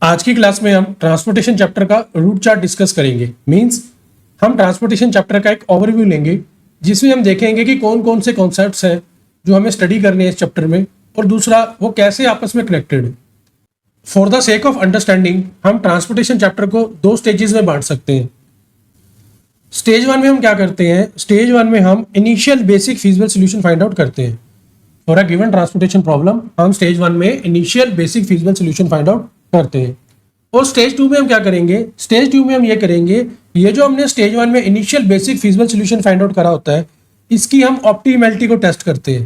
आज की क्लास में हम ट्रांसपोर्टेशन चैप्टर का रूट चार्ट डिस्कस करेंगे। मींस हम ट्रांसपोर्टेशन चैप्टर का एक ओवरव्यू लेंगे जिसमें हम देखेंगे कि कौन कौन से कॉन्सेप्ट्स हैं जो हमें स्टडी करने हैं इस चैप्टर में, और दूसरा वो कैसे आपस में कनेक्टेड है। For the sake of understanding हम ट्रांसपोर्टेशन चैप्टर को दो स्टेजेस में बांट सकते हैं। स्टेज वन में हम क्या करते हैं, स्टेज वन में हम initial basic feasible solution find out करते हैं for a given transportation problem. हम स्टेज वन में initial basic feasible solution find out करते हैं। और स्टेज टू में हम क्या करेंगे, स्टेज टू में हम ये करेंगे, ये जो हमने स्टेज वन में initial basic feasible solution find out करा होता है इसकी हम ऑप्टिमैलिटी को टेस्ट करते हैं।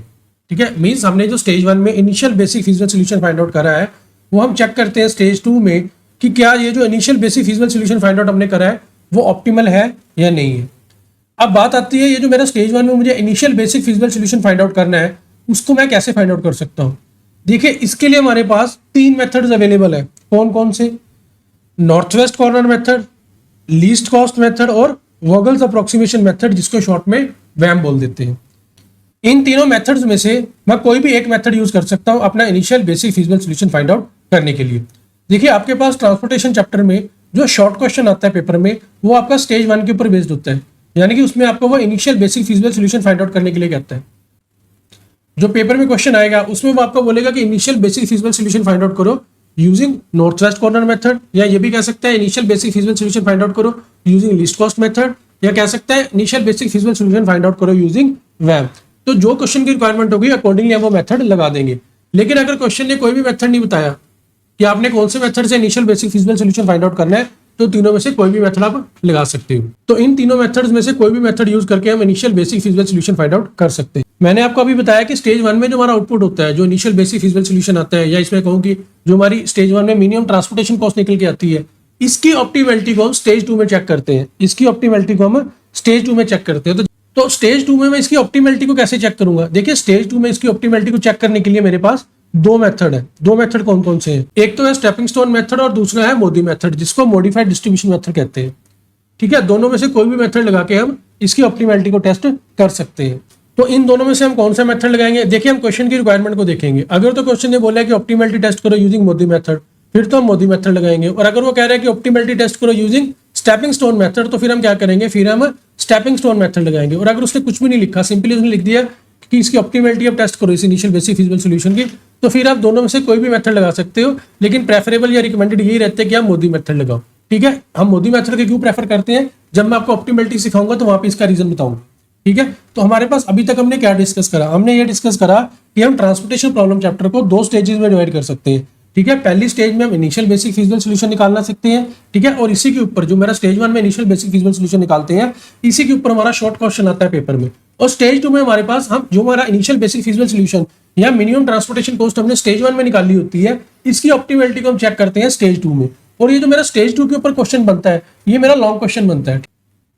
ठीक है, मींस हमने जो स्टेज वन में initial basic feasible solution find out करा है वो हम चेक करते हैं स्टेज टू में कि क्या ये जो initial basic feasible solution find out हमने करा है वो ऑप्टिमल है या नहीं है। अब बात आती है, ये जो मेरा स्टेज वन में मुझे initial basic feasible solution find out करना है उसको मैं कैसे फाइंड आउट कर सकता हूँ। देखिए, इसके लिए हमारे पास तीन मेथड्स अवेलेबल है। कौन कौन से? North west corner method, least cost method और वोगल्स अप्रोक्सीमेशन मेथड, जिसको शॉर्ट में वैम बोल देते हैं। इन तीनों मेथड्स में से मैं कोई भी एक मेथड यूज कर सकता हूं अपना initial basic feasible solution find out करने के लिए। देखिए, आपके पास ट्रांसपोर्टेशन चैप्टर में जो शॉर्ट क्वेश्चन आता है पेपर में वो आपका स्टेज वन के ऊपर बेस्ड होता है, यानी कि उसमें आपको वो initial basic feasible solution find out करने के लिए कहता है। जो पेपर में क्वेश्चन आएगा उसमें वो आपको बोलेगा कि initial basic feasible solution find out करो using north west corner method, या ये भी कह सकता है initial basic feasible solution find out करो यूजिंग लीस्ट कॉस्ट मेथड, या कह सकता है initial basic feasible solution find out करो यूजिंग वैम। तो जो क्वेश्चन की रिक्वायरमेंट होगी अकॉर्डिंगली हम वो मेथड लगा देंगे। लेकिन अगर क्वेश्चन ने कोई भी मेथड नहीं बताया कि आपने कौन से मेथड से initial basic feasible solution find out करना है, तो तीनों में से कोई भी मेथड आप लगा सकते हो। तो इन तीनों मेथड्स में से कोई भी मेथड यूज करके हम initial basic feasible solution find out कर सकते हैं। मैंने आपको अभी बताया कि स्टेज वन में जो हमारा आउटपुट होता है, जो इनिशियल बेसिक फिजिबल सोल्यूशन आता है, या इसमें कहूँ कि जो हमारी स्टेज वन में मिनिमम ट्रांसपोर्टेशन कॉस्ट निकल के आती है, इसकी ऑप्टिमैलिटी को हम स्टेज टू में चेक करते हैं। इसकी ऑप्टिमैलिटी को हम स्टेज टू में चेक करते हैं। तो स्टेज टू में मैं इसकी ऑप्टिमैलिटी को कैसे चेक करूंगा? देखिए, स्टेज टू में इसकी ऑप्टिमैलिटी को चेक करने के लिए मेरे पास दो मेथड है। दो मेथड कौन कौन से हैं? एक तो है स्टेपिंग स्टोन मेथड और दूसरा है मोदी मेथड, जिसको मॉडिफाइड डिस्ट्रीब्यूशन मेथड कहते हैं। ठीक है, दोनों में से कोई भी मेथड लगा के हम इसकी ऑप्टिमैलिटी को टेस्ट कर सकते हैं। तो इन दोनों में से हम कौन सा मेथड लगाएंगे? देखिए, हम क्वेश्चन की रिक्वायरमेंट को देखेंगे। अगर तो क्वेश्चन ने बोला है कि ऑप्टिमैलिटी टेस्ट करो यूजिंग मोदी मेथड, फिर तो हम मोदी मेथड लगाएंगे। और अगर वो कह रहा है कि ऑप्टिमैलिटी टेस्ट करो यूजिंग स्टेपिंग स्टोन मेथड, तो फिर हम क्या करेंगे? फिर हम स्टेपिंग स्टोन मेथड लगाएंगे। और अगर उसने कुछ भी नहीं लिखा, सिंपली उसने लिख दिया कि इसकी ऑप्टिमैलिटी आप टेस्ट करो इस इनिशियल बेसिक फिजिबल सोल्यूशन की, तो फिर आप दोनों में से कोई भी मेथड लगा सकते हो। लेकिन प्रेफरेबल या रिकमेंडेड यही रहता है कि आप मोदी मेथड लगाओ। ठीक है, हम मोदी मेथड के क्यों प्रेफर करते हैं? जब मैं आपको ऑप्टिमैलिटी सिखाऊंगा तो वहां पे इसका रीजन बताऊंगा। ठीक है, तो हमारे पास अभी तक हमने क्या डिस्कस करा? हमने ये डिस्कस करा कि हम ट्रांसपोर्टेशन प्रॉब्लम चैप्टर को दो स्टेजेस में डिवाइड कर सकते हैं। ठीक है, पहली स्टेज में हम इनिशियल बेसिक फिजिबल सोल्यूशन निकालना सकते हैं। ठीक है, और इसी के ऊपर जो मेरा स्टेज वन में इनिशियल बेसिक फिजिबल सोल्यूशन निकालते हैं, इसी के ऊपर हमारा शॉर्ट क्वेश्चन आता है पेपर में। और स्टेज टू में हमारे पास हम जो हमारा इनिशियल बेसिक फिजिबल सोल्यूशन या मिनिमम ट्रांसपोर्टेशन कॉस्ट हमने स्टेज वन में निकाली होती है, इसकी ऑप्टिमैलिटी को हम चेक करते हैं स्टेज टू में। और ये जो मेरा स्टेज टू के ऊपर क्वेश्चन बनता है, ये मेरा लॉन्ग क्वेश्चन बनता है।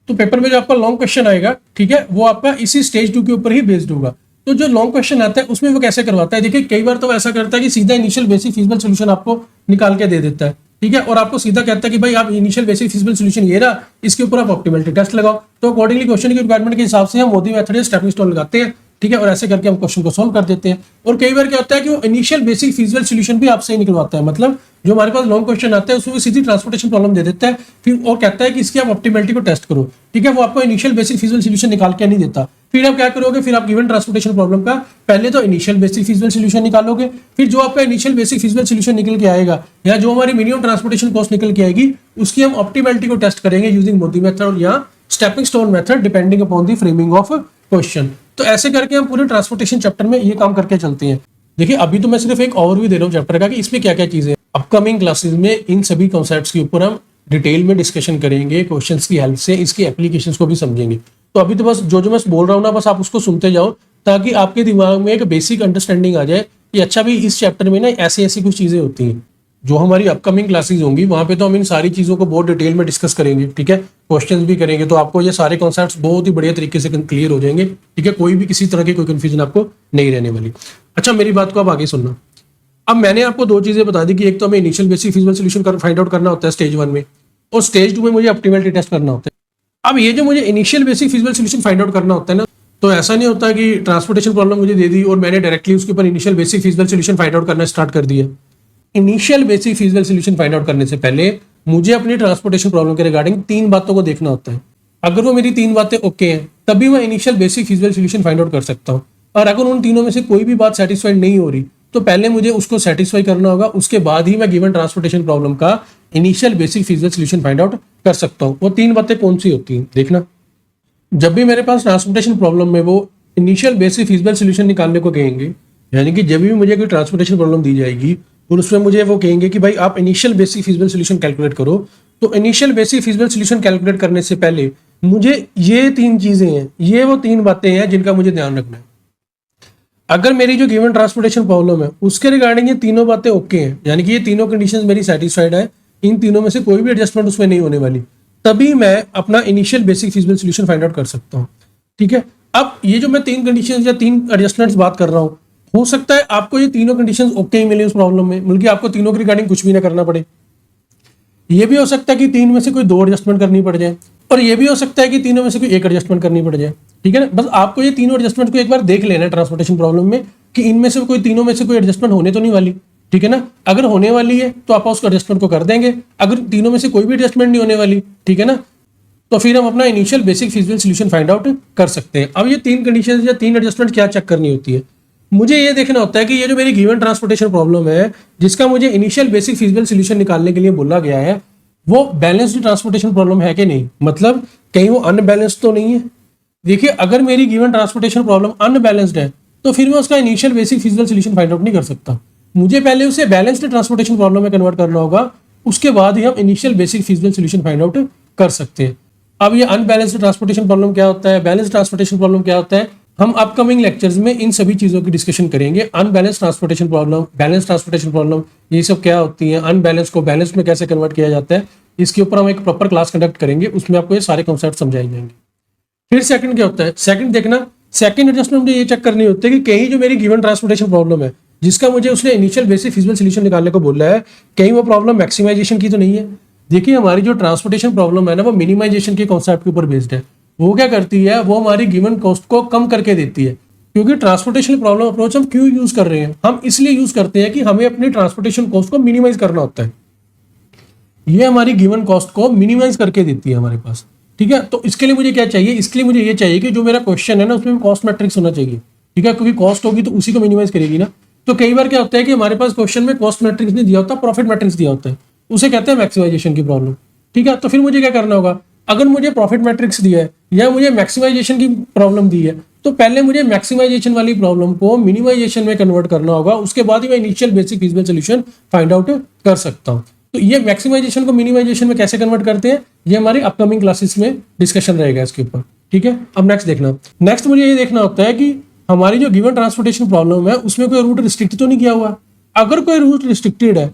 तो पेपर में जो आपका लॉन्ग क्वेश्चन आएगा, ठीक है, वो आपका इसी स्टेज टू के ऊपर ही बेस्ड होगा। तो जो लॉन्ग क्वेश्चन आता है उसमें वो कैसे करवाता है? देखिए, कई बार तो ऐसा करता है कि सीधा इनिशियल बेसिक फिजिबल सोल्यूशन आपको निकाल के दे देता है। ठीक है, और आपको सीधा कहता है कि भाई आप इनिशियल बेसिक फिजिबल सोल्यूशन ये रहा, इसके ऊपर आप ऑप्टिमैलिटी टेस्ट लगाओ। तो अकॉर्डिंगली क्वेश्चन की रिक्वायरमेंट के हिसाब से हम मोदी मेथड या स्टेपिंग स्टोन लगाते हैं। ठीक है, और ऐसे करके हम क्वेश्चन को सॉल्व कर देते हैं। और कई बार क्या होता है कि वो इनिशियल बेसिक फिजिबल सोल्यूशन भी आपसे ही निकलवाता है। मतलब जो हमारे पास लॉन्ग क्वेश्चन आता है उसमें वो सीधी ट्रांसपोर्टेशन प्रॉब्लम दे देता है, फिर और कहता है कि इसकी आप ऑप्टिमैलिटी को टेस्ट करो। ठीक है, वो आपको इनिशियल बेसिक फिजिबल सोल्यूशन निकाल के नहीं देता। फिर आप क्या करोगे? फिर आप गिवन ट्रांसपोर्टेशन प्रॉब्लम का पहले तो इनिशियल बेसिक फिजिबल सोल्यूशन निकालोगे, फिर जो आपका इनिशियल बेसिक फिजिबल सोल्यूशन निकल के आएगा या जो हमारी मिनिमम ट्रांसपोर्टेशन कॉस्ट निकल के आएगी, उसकी हम ऑप्टिमैलिटी को टेस्ट करेंगे यूजिंग मोदी मेथड या stepping stone method, depending upon the framing of question. तो ऐसे करके हम पूरे ट्रांसपोर्टेशन चैप्टर में ये काम करके चलते हैं। देखिए, अभी तो मैं सिर्फ एक ओवरव्यू दे रहा हूँ चैप्टर का कि इसमें क्या क्या चीजें। अपकमिंग क्लासेस में इन सभी कॉन्सेप्ट्स के ऊपर हम डिटेल में डिस्कशन करेंगे, क्वेश्चंस की हेल्प से इसकी एप्लीकेशंस को भी समझेंगे। तो अभी तो बस जो मैं बोल रहा हूँ ना, बस आप उसको सुनते जाओ ताकि आपके दिमाग में एक बेसिक अंडरस्टैंडिंग आ जाए कि अच्छा भी इस चैप्टर में ना ऐसी ऐसी कुछ चीजें होती हैं। जो हमारी अपकमिंग क्लासेस होंगी वहां पे तो हम इन सारी चीजों को बहुत डिटेल में डिस्कस करेंगे। ठीक है, क्वेश्चंस भी करेंगे, तो आपको ये सारे कॉन्सेप्ट्स बहुत ही बढ़िया तरीके से क्लियर हो जाएंगे। ठीक है, कोई भी किसी तरह की कोई कंफ्यूजन आपको नहीं रहने वाली। अच्छा, मेरी बात को आप आगे सुनना। अब मैंने आपको दो चीजें बता दी कि एक तो हमें initial basic feasible solution find out करना होता है स्टेज वन में, और स्टेज टू में मुझे ऑप्टिमैलिटी टेस्ट करना होता है। अब ये जो मुझे initial basic feasible solution find out करना होता है ना, तो ऐसा नहीं होता कि ट्रांसपोर्टेशन प्रॉब्लम मुझे दे दी और मैंने डायरेक्टली उसके ऊपर initial basic feasible solution find out करना स्टार्ट कर दिया। Initial basic physical solution find out करने से पहले मुझे अपनी ट्रांसपोर्टेशन प्रॉब्लम के रिगार्डिंग 3 बातों को देखना होता है। अगर वो मेरी 3 बातें ओके हैं तभी मैं initial basic physical solution find out कर सकता हूँ। और अगर उन तीनों में से कोई भी बात सेटिस्फाइड नहीं हो रही तो पहले मुझे उसको सेटिस्फाई करना होगा, उसके बाद ही मैं गिवन ट्रांसपोर्टेशन प्रॉब्लम का initial basic physical solution find out कर सकता हूँ। वो 3 बातें कौन सी होती हैं देखना। जब भी मेरे पास ट्रांसपोर्टेशन प्रॉब्लम में वो इनिशियल बेसिक फिजिकल सोल्यूशन निकालने को कहेंगे, यानी कि जब भी मुझे कोई ट्रांसपोर्टेशन प्रॉब्लम दी जाएगी और उसमें मुझे वो कहेंगे कि भाई आप initial basic physical solution calculate करो, तो initial basic physical solution calculate करने से पहले मुझे ये 3 चीजें हैं, ये वो 3 बातें हैं जिनका मुझे ध्यान रखना है। अगर मेरी जो गिवन ट्रांसपोर्टेशन प्रॉब्लम है उसके रिगार्डिंग ये तीनों बातें ओके हैं, यानी कि ये तीनों कंडीशंस मेरी सेटिस्फाइड है, इन तीनों में से कोई भी एडजस्टमेंट उसमें नहीं होने वाली, तभी मैं अपना initial basic physical solution find out कर सकता हूँ। ठीक है, अब ये जो मैं 3 कंडीशंस या 3 एडजस्टमेंट्स बात कर रहा हूँ, हो सकता है आपको ये तीनों कंडीशंस ओके ही मिले उस प्रॉब्लम में, बल्कि आपको तीनों के रिगार्डिंग कुछ भी ना करना पड़े। ये भी हो सकता है कि 3 में से कोई 2 एडजस्टमेंट करनी पड़ जाए, और ये भी हो सकता है कि तीनों में से कोई एक एडजस्टमेंट करनी पड़ जाए। ठीक है ना, बस आपको ये तीनों एडजस्टमेंट को एक बार देख लेना है ट्रांसपोर्टेशन प्रॉब्लम में कि इनमें से कोई तीनों में से कोई एडजस्टमेंट होने तो नहीं वाली। ठीक है ना, अगर होने वाली है तो आप उसको एडजस्टमेंट को कर देंगे, अगर तीनों में से कोई भी एडजस्टमेंट नहीं होने वाली, ठीक है ना, तो फिर हम अपना initial basic physical solution find out कर सकते हैं। अब ये 3 कंडीशंस या 3 एडजस्टमेंट क्या चेक करनी होती है, मुझे ये देखना होता है कि ये जो मेरी गिवन ट्रांसपोर्टेशन प्रॉब्लम है जिसका मुझे इनिशियल बेसिक फिजिकल सोल्यूशन निकालने के लिए बोला गया है, वो बैलेंस्ड ट्रांसपोर्टेशन प्रॉब्लम है कि नहीं, मतलब कहीं वो अनबैलेंस्ड तो नहीं है। देखिए, अगर मेरी गिवन ट्रांसपोर्टेशन प्रॉब्लम अनबैलेंस्ड है तो फिर मैं उसका initial basic physical solution find out नहीं कर सकता। मुझे पहले उसे बैलेंस्ड ट्रांसपोर्टेशन प्रॉब्लम में कन्वर्ट करना होगा, उसके बाद ही हम initial basic physical solution find out कर सकते हैं। अब ये अनबैलेंस्ड ट्रांसपोर्टेशन प्रॉब्लम क्या होता है, बैलेंस्ड ट्रांसपोर्टेशन प्रॉब्लम क्या होता है, हम अपकमिंग लेक्चर्स में इन सभी चीजों की डिस्कशन करेंगे। Unbalance transportation problem, balance transportation problem, ये सब क्या होती है, अनबैलेंस को बैलेंस में कैसे कन्वर्ट किया जाता है, इसके ऊपर हम एक प्रॉपर क्लास कंडक्ट करेंगे, उसमें आपको ये सारे कॉन्सेप्ट समझाए जाएंगे। फिर सेकंड क्या होता है, सेकंड देखना, सेकंड एडजस्टमेंट मुझे ये चेक करनी होती है कि कहीं जो मेरी गिवन ट्रांसपोर्टेशन प्रॉब्लम है जिसका मुझे उसने इनिशियल बेसिक फिजिकल सोल्यूशन निकालने को बोला है, कहीं वो प्रॉब्लम मैक्सिमाइजेशन की तो नहीं है। देखिए, हमारी जो ट्रांसपोर्टेशन प्रॉब्लम है ना, वो मिनिमाइजेशन के कॉन्सेप्ट के ऊपर बेस्ड है। वो क्या करती है, वो हमारी गिवन कॉस्ट को कम करके देती है। क्योंकि ट्रांसपोर्टेशन प्रॉब्लम अप्रोच हम क्यों यूज कर रहे हैं, हम इसलिए यूज करते हैं कि हमें अपनी ट्रांसपोर्टेशन कॉस्ट को मिनिमाइज करना होता है। ये हमारी गिवन कॉस्ट को मिनिमाइज करके देती है हमारे पास। ठीक है, तो इसके लिए मुझे क्या चाहिए, इसके लिए मुझे ये चाहिए कि जो मेरा क्वेश्चन है ना उसमें कॉस्ट मैट्रिक्स होना चाहिए। ठीक है, क्योंकि कॉस्ट होगी तो उसी को मिनिमाइज करेगी ना। तो कई बार क्या होता है कि हमारे पास क्वेश्चन में कॉस्ट मैट्रिक्स नहीं दिया होता, प्रॉफिट मैट्रिक्स दिया होता है, उसे कहते हैं मैक्सिमाइजेशन की प्रॉब्लम। ठीक है, तो फिर मुझे क्या करना होगा, अगर मुझे प्रॉफिट मैट्रिक्स दिया है या मुझे मैक्सिमाइजेशन की प्रॉब्लम दी है, तो पहले मुझे मैक्सिमाइजेशन वाली प्रॉब्लम को मिनिमाइजेशन में कन्वर्ट करना होगा, उसके बाद ही मैं initial basic physical solution find out कर सकता हूँ। तो ये मैक्सिमाइजेशन को मिनिमाइजेशन में कैसे कन्वर्ट करते हैं, ये हमारी अपकमिंग क्लासेस में डिस्कशन रहेगा इसके ऊपर। ठीक है, अब नेक्स्ट देखना, नेक्स्ट मुझे ये देखना होता है कि हमारी जो गिवन ट्रांसपोर्टेशन प्रॉब्लम है उसमें कोई रूट रिस्ट्रिक्ट तो नहीं किया हुआ। अगर कोई रूट रिस्ट्रिक्टेड है,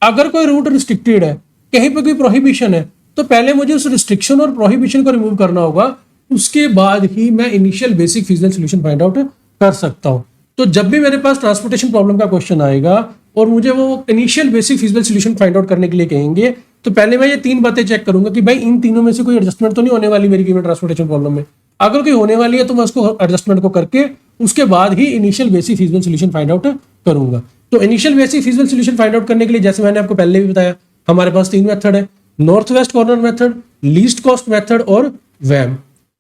अगर कोई रूट रिस्ट्रिक्टेड है, कहीं पर कोई प्रोहिबिशन है, तो पहले मुझे उस रिस्ट्रिक्शन और प्रोहिबिशन को रिमूव करना होगा, उसके बाद ही मैं initial basic physical solution find out कर सकता हूं। तो जब भी मेरे पास ट्रांसपोर्टेशन प्रॉब्लम का क्वेश्चन आएगा और मुझे वो initial basic physical solution find out करने के लिए कहेंगे, तो पहले मैं ये 3 बातें चेक करूंगा कि भाई इन तीनों में से कोई एडजस्टमेंट तो नहीं होने वाली मेरी गिवन ट्रांसपोर्टेशन प्रॉब्लम में। अगर कोई होने वाली है तो मैं उसको एडजस्टमेंट को करके उसके बाद ही initial basic physical solution find out करूंगा। तो initial basic physical solution find out करने के लिए जैसे मैंने आपको पहले भी बताया, हमारे पास 3 मेथड है, north west corner method, least cost method और वैम।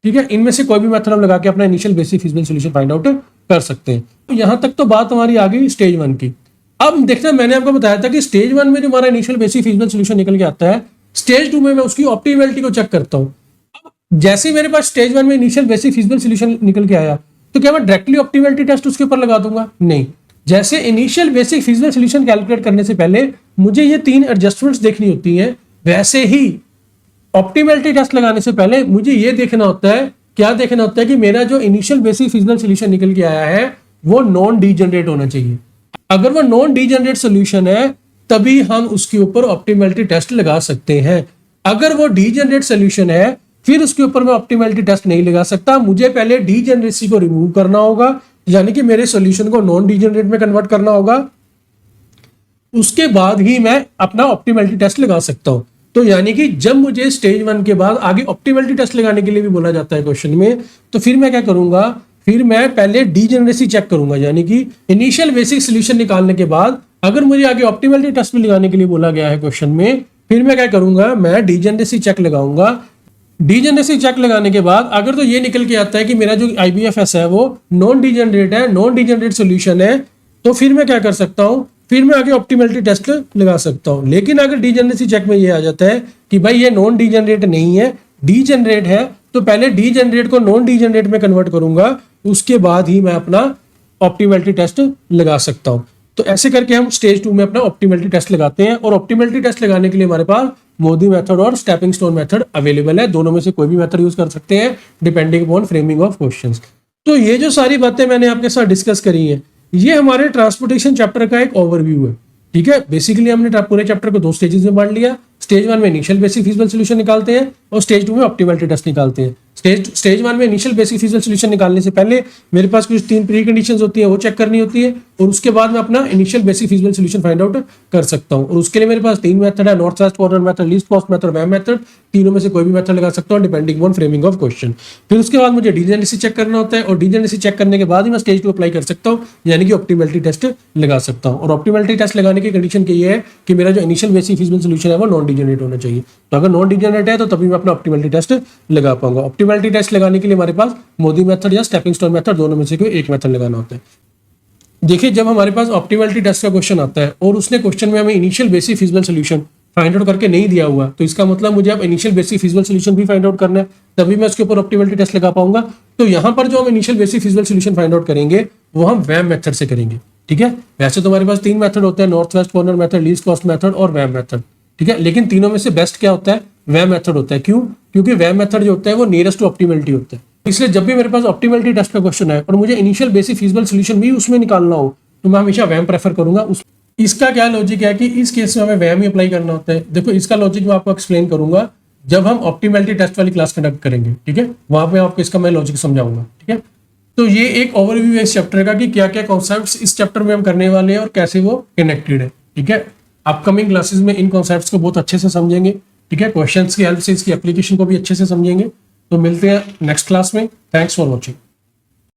ठीक है, इनमें से कोई भी मेथड हम लगा के अपना initial basic physical solution find out कर सकते हैं। तो यहां तक तो बात हमारी आ गई स्टेज 1 की। अब देखना, मैंने आपको बताया था कि स्टेज 1 में जो हमारा इनिशियल बेसिक फिजिकल सोल्यूशन निकल के आता है, स्टेज 2 में मैं उसकी ऑप्टिमैलिटी को चेक करता हूं। अब जैसे ही मेरे पास स्टेज 1 में इनिशियल बेसिक फिजिकल सोल्यूशन निकल के आया, तो क्या मैं डायरेक्टली ऑप्टिमैलिटी टेस्ट उसके ऊपर लगा दूंगा? नहीं। जैसे initial basic physical solution calculate करने से पहले मुझे ये 3 एडजस्टमेंट्स देखनी होती हैं, वैसे ही ऑप्टिमैलिटी टेस्ट लगाने से पहले मुझे ये देखना होता है, क्या देखना होता है कि मेरा जो इनिशियल बेसिक फिजिकल सोल्यूशन निकल के आया है वो नॉन डीजनरेट होना चाहिए। अगर वो नॉन डीजनरेट सोल्यूशन है तभी हम उसके ऊपर ऑप्टिमैलिटी टेस्ट लगा सकते हैं। अगर वो डीजनरेट सोल्यूशन है फिर उसके ऊपर मैं ऑप्टिमैलिटी टेस्ट नहीं लगा सकता। मुझे पहले डीजनरेसी को रिमूव करना होगा, यानी कि मेरे सोल्यूशन को नॉन डीजनरेट में कन्वर्ट करना होगा, उसके बाद ही मैं अपना ऑप्टिमैलिटी टेस्ट लगा सकता हूं। तो यानी कि जब मुझे स्टेज 1 के बाद आगे ऑप्टिमैलिटी टेस्ट लगाने के लिए भी बोला जाता है क्वेश्चन में, तो फिर मैं क्या करूंगा, फिर मैं पहले डीजनरेसी चेक करूंगा, यानी कि इनिशियल बेसिक सोल्यूशन निकालने के बाद अगर मुझे आगे ऑप्टिमलिटी टेस्ट भी लगाने के लिए बोला गया है क्वेश्चन में, फिर मैं क्या करूंगा, मैं डीजेनरेसी चेक लगाऊंगा। डीजेनरेसी चेक लगाने के बाद अगर तो ये निकल के आता है कि मेरा जो IBFS है वो नॉन डीजेनरेट है, नॉन डीजेनरेट सोल्यूशन है, तो फिर मैं क्या कर सकता हूं, फिर मैं आगे ऑप्टिमलिटी टेस्ट लगा सकता हूं। लेकिन अगर डीजेनरेसी चेक में ये आ जाता है कि भाई ये नॉन डीजेनरेट नहीं है, डीजेनरेट है, तो पहले डीजेनरेट को नॉन डीजेनरेट में कन्वर्ट करूंगा, उसके बाद ही मैं अपना ऑप्टिमलिटी टेस्ट लगा सकता हूं। तो ऐसे करके हम स्टेज 2 में अपना ऑप्टिमलिटी टेस्ट लगाते हैं। और ऑप्टिमलिटी टेस्ट लगाने के लिए हमारे पास मोदी मेथड और स्टेपिंग स्टोन मेथड अवेलेबल है। दोनों में से कोई भी मेथड यूज कर सकते हैं depending upon framing of questions. तो ये जो सारी बातें मैंने आपके साथ डिस्कस करी हैं, ये हमारे ट्रांसपोर्टेशन चैप्टर का एक ओवरव्यू है। ठीक है, बेसिकली हमने पूरे चैप्टर को 2 स्टेजेस में बांट लिया। स्टेज 1 में इनिशियल बेसिक फिजिबल सॉल्यूशन निकालते हैं और स्टेज 2 में ऑप्टिमलिटी टेस्ट निकालते हैं। स्टेज 1 में इनिशियल बेसिक फिजिबल सॉल्यूशन निकालने से पहले मेरे पास कुछ 3 प्री कंडीशंस होती है, वो चेक करनी होती है, और उसके बाद मैं अपना initial basic feasible solution find out कर सकता हूं। और उसके लिए मेरे पास 3 मेथड है, north west corner method, least cost method, VAM method. तीनों में से कोई भी मेथड लगा सकता हूं depending on framing of question. फिर उसके बाद मुझे डीजेनरेसी चेक करना होता है, और डीजेनरेसी चेक करने के बाद ही मैं स्टेज 2 अप्लाई कर सकता हूं, यानी कि ऑप्टिमलिटी टेस्ट लगा सकता हूं। और ऑप्टिमलिटी टेस्ट लगाने की कंडीशन ये है कि मेरा जो इनिशियल बेसिक फिजिबल सॉल्यूशन है वो नॉन डीजेनरेट होना चाहिए। तो अगर नॉन डीजेनरेट है तो तभी मैं अपना ऑप्टिमलिटी टेस्ट लगा पाऊंगा। ऑप्टिमलिटी टेस्ट लगाने के लिए हमारे पास मोदी मेथड या स्टेपिंग स्टोन मेथड, दोनों में से कोई एक मेथड लगाना होता है। देखिए, जब हमारे पास ऑप्टिमलिटी टेस्ट का क्वेश्चन आता है और उसने क्वेश्चन में हमें initial basic feasible solution find out करके नहीं दिया हुआ, तो इसका मतलब मुझे अब इनिशियल बेसिक फिजिबल सॉल्यूशन भी फाइंड आउट करना है, तभी मैं उसके ऊपर ऑप्टिमलिटी टेस्ट लगा पाऊंगा। तो यहाँ पर जो हम initial basic feasible solution find out करेंगे वो हम वैम मेथड से करेंगे। ठीक है, वैसे तो हमारे पास 3 मेथड होते हैं, north west corner method, least cost method और वैम मेथड। ठीक है, लेकिन तीनों में से बेस्ट क्या होता है, वैम मेथड होता है। क्यों? क्योंकि वैम मेथड जो होता है वो नियरेस्ट टू ऑप्टिमलिटी होता है। इसलिए जब भी मेरे पास ऑप्टिमलिटी टेस्ट का क्वेश्चन है और मुझे इनिशियल बेसिक फिजिबल सॉल्यूशन भी उसमें निकालना हो, तो मैं हमेशा वैम प्रेफर करूंगा। इसका क्या लॉजिक है कि इस केस में हमें वैम ही अप्लाई करना होता है। देखो, इसका लॉजिक मैं आपको एक्सप्लेन करूंगा जब हम ऑप्टिमलिटी टेस्ट वाली क्लास कंडक्ट करेंगे। ठीक है, वहां पे आपको इसका मैं लॉजिक समझाऊंगा। ठीक है, तो ये एक ओवरव्यू है इस चैप्टर का कि क्या क्या कॉन्सेप्ट्स इस चैप्टर में हम करने वाले हैं और कैसे वो कनेक्टेड है। ठीक है, अपकमिंग क्लासेस में इन कॉन्सेप्ट्स को बहुत अच्छे से समझेंगे। ठीक है, क्वेश्चंस की हेल्प से इसकी एप्लीकेशन को भी अच्छे से समझेंगे। तो मिलते हैं नेक्स्ट क्लास में। Thanks for watching.